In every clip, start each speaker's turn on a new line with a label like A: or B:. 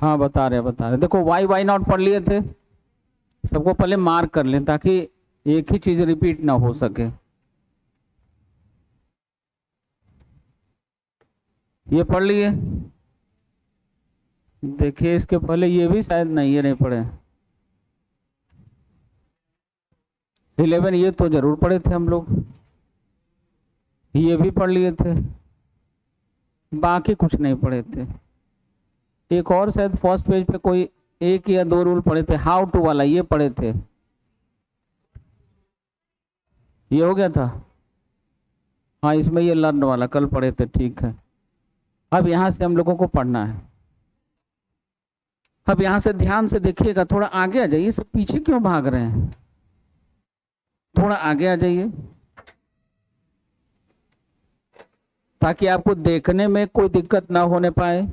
A: हाँ बता रहे देखो, वाई नॉट पढ़ लिए थे, सबको पहले मार्क कर लें ताकि एक ही चीज रिपीट ना हो सके। ये पढ़ लिए, देखिए इसके पहले ये भी शायद नहीं, ये नहीं पढ़े। 11 ये तो जरूर पढ़े थे हम लोग, ये भी पढ़ लिए थे, बाकी कुछ नहीं पढ़े थे। एक और शायद फर्स्ट पेज पे कोई एक या दो रूल पढ़े थे, हाउ टू वाला ये पढ़े थे, ये हो गया था। हाँ इसमें ये लर्न वाला कल पढ़े थे, ठीक है। अब यहाँ से हम लोगों को पढ़ना है। अब यहाँ से ध्यान से देखिएगा, थोड़ा आगे आ जाइए, सब पीछे क्यों भाग रहे हैं, थोड़ा आगे आ जाइए ताकि आपको देखने में कोई दिक्कत ना होने पाए।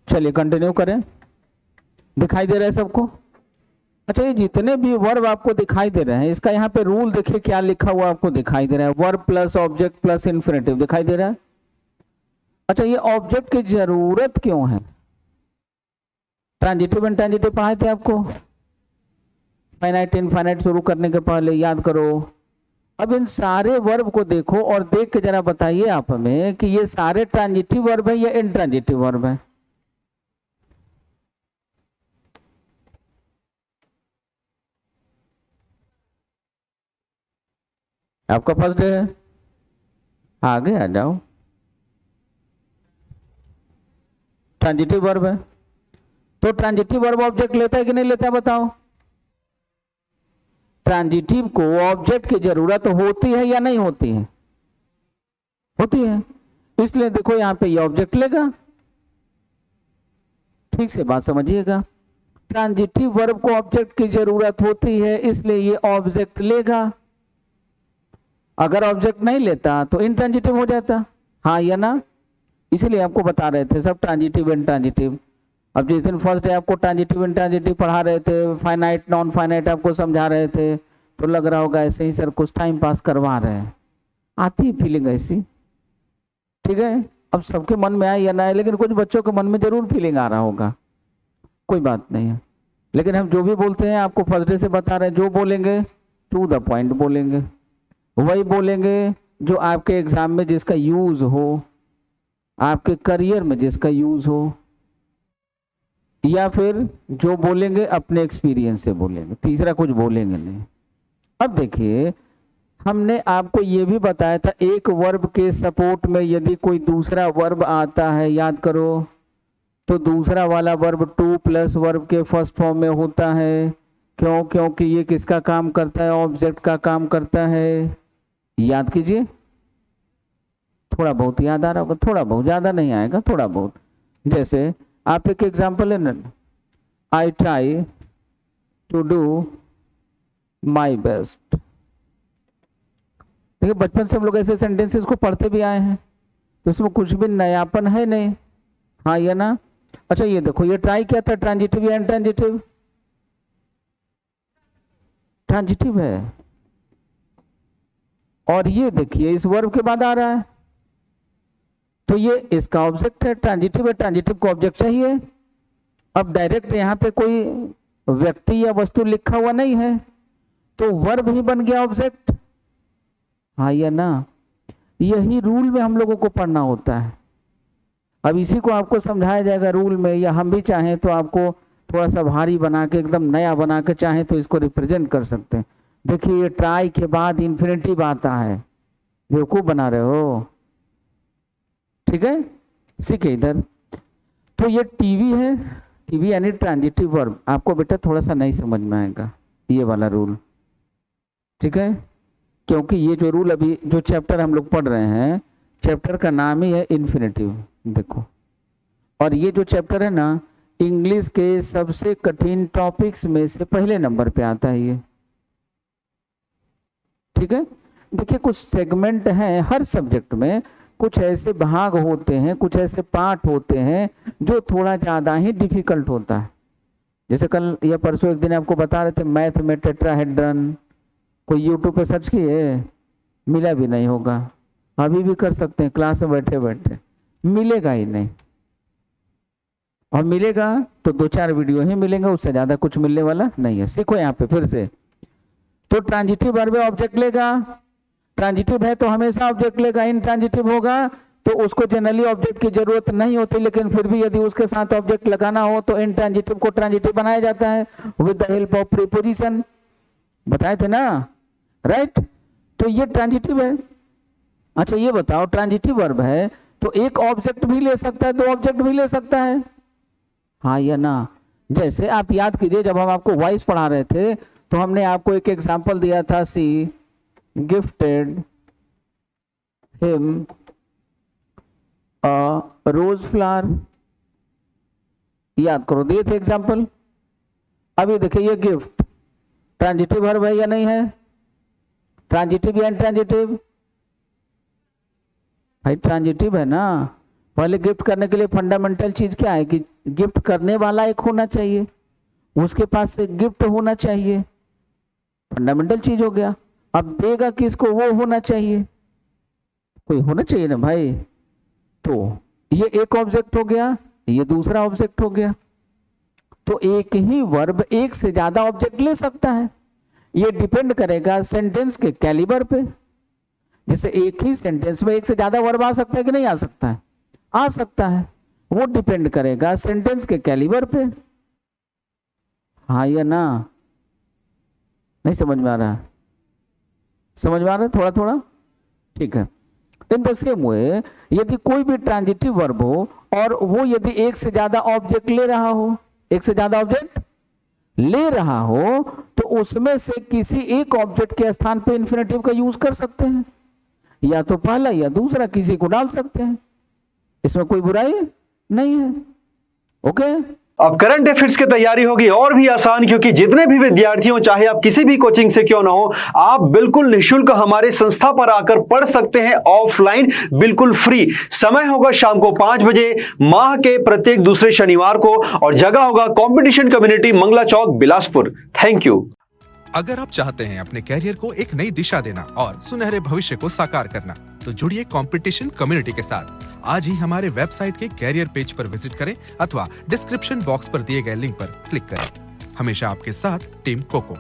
A: चलिए कंटिन्यू करें, दिखाई दे रहा है सबको। अच्छा ये जितने भी वर्ब आपको दिखाई दे रहे हैं, इसका यहाँ पे रूल देखिए क्या लिखा हुआ आपको दिखाई दे रहा है, verb plus object plus infinitive दिखाई दे रहा है। अच्छा ये ऑब्जेक्ट की जरूरत क्यों है? ट्रांजिटिव इंट्रांजिटिव पढ़ाए थे आपको, फाइनाइट इनफाइनाइट शुरू करने के पहले, याद करो। अब इन सारे वर्ब को देखो और देख के जरा बताइए आप हमें कि ये सारे ट्रांजिटिव वर्ब है या इंट्रांजिटिव वर्ब है? आपका फर्स्ट डे है, आगे आ जाओ। ट्रांजिटिव वर्ब है तो ट्रांजिटिव वर्ब ऑब्जेक्ट लेता है कि नहीं लेता है बताओ? ट्रांजिटिव को ऑब्जेक्ट की जरूरत होती है या नहीं होती है? होती है, इसलिए देखो यहां पे ये ऑब्जेक्ट लेगा। ठीक से बात समझिएगा, ट्रांजिटिव वर्ब को ऑब्जेक्ट की जरूरत होती है इसलिए ये ऑब्जेक्ट लेगा। अगर ऑब्जेक्ट नहीं लेता तो इंट्रांजिटिव हो जाता, हाँ या ना? इसलिए आपको बता रहे थे सब ट्रांजिटिव इंट्रांजिटिव। अब जिस दिन फर्स्ट डे आपको ट्रांजिटिव इंट्रांजिटिव पढ़ा रहे थे, फाइनाइट नॉन फाइनाइट आपको समझा रहे थे, तो लग रहा होगा ऐसे ही सर कुछ टाइम पास करवा रहे हैं, आती है फीलिंग ऐसी। ठीक है, अब सबके मन में आए या ना आए, लेकिन कुछ बच्चों के मन में जरूर फीलिंग आ रहा होगा, कोई बात नहीं है। लेकिन हम जो भी बोलते हैं आपको फर्स्ट डे से बता रहे हैं, जो बोलेंगे टू द पॉइंट बोलेंगे, वही बोलेंगे जो आपके एग्जाम में जिसका यूज हो, आपके करियर में जिसका यूज हो, या फिर जो बोलेंगे अपने एक्सपीरियंस से बोलेंगे, तीसरा कुछ बोलेंगे नहीं। अब देखिए हमने आपको ये भी बताया था एक वर्ब के सपोर्ट में यदि कोई दूसरा वर्ब आता है, याद करो, तो दूसरा वाला वर्ब टू प्लस वर्ब के फर्स्ट फॉर्म में होता है। क्यों? क्योंकि ये किसका काम करता है? ऑब्जेक्ट का काम करता है। याद कीजिए, थोड़ा बहुत याद आ रहा होगा, थोड़ा बहुत, ज्यादा नहीं आएगा, थोड़ा बहुत। जैसे आप एक एग्जांपल है ना, I try to do my best. देखिए बचपन से हम लोग ऐसे सेंटेंसेस को पढ़ते भी आए हैं, तो इसमें कुछ भी नयापन है नहीं, हाँ या ना? अच्छा ये देखो, ये ट्राई क्या था, ट्रांजिटिव या इंट्रांजिटिव? ट्रांजिटिव है। और ये देखिए इस वर्ब के बाद आ रहा है, तो ये इसका ऑब्जेक्ट है, ट्रांजिटिव है, ट्रांजिटिव को ऑब्जेक्ट चाहिए। अब डायरेक्ट यहाँ पे कोई व्यक्ति या वस्तु लिखा हुआ नहीं है, तो वर्ब ही बन गया ऑब्जेक्ट, हाँ या ना? यही रूल में हम लोगों को पढ़ना होता है। अब इसी को आपको समझाया जाएगा रूल में, या हम भी चाहें तो आपको थोड़ा सा भारी बना के, एकदम नया बना के चाहें तो इसको रिप्रेजेंट कर सकते हैं। देखिए ये ट्राई के बाद इन्फिनेटिव आता है, बेवकूफ बना रहे हो, ठीक है? सीखे इधर। तो ये टीवी है, टीवी यानी ट्रांजिटिव वर्ब, आपको बेटा थोड़ा सा नहीं समझ में आएगा ये वाला रूल, ठीक है? क्योंकि ये जो रूल अभी जो चैप्टर हम लोग पढ़ रहे हैं, चैप्टर का नाम ही है इन्फिनेटिव, देखो। और ये जो चैप्टर है ना, इंग्लिश के सबसे कठिन टॉपिक्स में से पहले नंबर पे आता है ये, ठीक है? देखिए कुछ सेगमेंट हैं हर सब्जेक्ट में, कुछ ऐसे भाग होते हैं, कुछ ऐसे पार्ट होते हैं जो थोड़ा ज़्यादा ही डिफिकल्ट होता है। जैसे कल या परसों एक दिन आपको बता रहे थे मैथ में टेट्राहेड्रन, कोई यूट्यूब पे सर्च किए, मिला भी नहीं होगा। अभी भी कर सकते हैं, क्लास में बैठे बैठे, मिलेगा ही नहीं। और मिलेगा तो 2-4 वीडियो ही मिलेंगे, उससे ज्यादा कुछ मिलने वाला नहीं है। सीखो यहाँ पे फिर से। तो ट्रांजिटिव वर्ब ऑब्जेक्ट लेगा, ट्रांजिटिव है तो हमेशा ऑब्जेक्ट लेगा। इनट्रांजिटिव होगा तो उसको जनरली ऑब्जेक्ट की जरूरत नहीं होती, लेकिन फिर भी यदि उसके साथ ऑब्जेक्ट लगाना हो तो इनट्रांजिटिव को ट्रांजिटिव बनाया जाता है with the help of preposition. बताए थे ना, राइट। तो ये ट्रांजिटिव है। अच्छा ये बताओ, ट्रांजिटिव वर्ब है तो एक ऑब्जेक्ट भी ले सकता है, 2 ऑब्जेक्ट भी ले सकता है, हाँ या ना। जैसे आप याद कीजिए, जब हम आपको वॉइस पढ़ा रहे थे तो हमने आपको एक एग्जांपल दिया था, she gifted him a rose flower. याद करो, दिए थे एग्जांपल। अभी देखिए, ये गिफ्ट ट्रांजिटिव वर्ब है या नहीं है? ट्रांजिटिव या इनट्रांजिटिव? भाई ट्रांजिटिव है ना। पहले गिफ्ट करने के लिए फंडामेंटल चीज क्या है कि गिफ्ट करने वाला एक होना चाहिए, उसके पास से गिफ्ट होना चाहिए, फंडामेंटल चीज हो गया। अब देगा किसको, वो होना चाहिए, कोई होना चाहिए ना भाई। तो ये एक ऑब्जेक्ट हो गया, ये दूसरा ऑब्जेक्ट हो गया। तो एक ही वर्ब एक से ज्यादा ऑब्जेक्ट ले सकता है। ये डिपेंड करेगा सेंटेंस के कैलिबर पे। जैसे एक ही सेंटेंस में एक से ज्यादा वर्ब आ सकता है कि नहीं आ सकता है? आ सकता है। वो डिपेंड करेगा सेंटेंस के कैलिबर पे, हाँ या ना। नहीं समझ में आ रहा? समझ में आ रहा है थोड़ा थोड़ा? ठीक है। इन द सेम वे, यदि कोई भी ट्रांजिटिव वर्ब हो और वो यदि एक से ज्यादा ऑब्जेक्ट ले रहा हो, एक से ज्यादा ऑब्जेक्ट ले रहा हो, तो उसमें से किसी एक ऑब्जेक्ट के स्थान पे इन्फिनेटिव का यूज कर सकते हैं, या तो पहला या दूसरा किसी को डाल सकते हैं, इसमें कोई बुराई नहीं है। ओके।
B: अब करंट अफेयर्स की तैयारी होगी और भी आसान, क्योंकि जितने भी विद्यार्थी हो, चाहे आप किसी भी कोचिंग से क्यों ना हो, आप बिल्कुल निःशुल्क हमारे संस्था पर आकर पढ़ सकते हैं, ऑफलाइन बिल्कुल फ्री। समय होगा शाम को 5 बजे, माह के प्रत्येक दूसरे शनिवार को, और जगह होगा competition community, Mangla Chowk, Bilaspur. Thank you.
C: अगर आप चाहते हैं अपने कैरियर को एक नई दिशा देना और सुनहरे भविष्य को साकार करना, तो जुड़िए कंपटीशन कम्युनिटी के साथ। आज ही हमारे वेबसाइट के कैरियर पेज पर विजिट करें अथवा डिस्क्रिप्शन बॉक्स पर दिए गए लिंक पर क्लिक करें। हमेशा आपके साथ टीम कोको।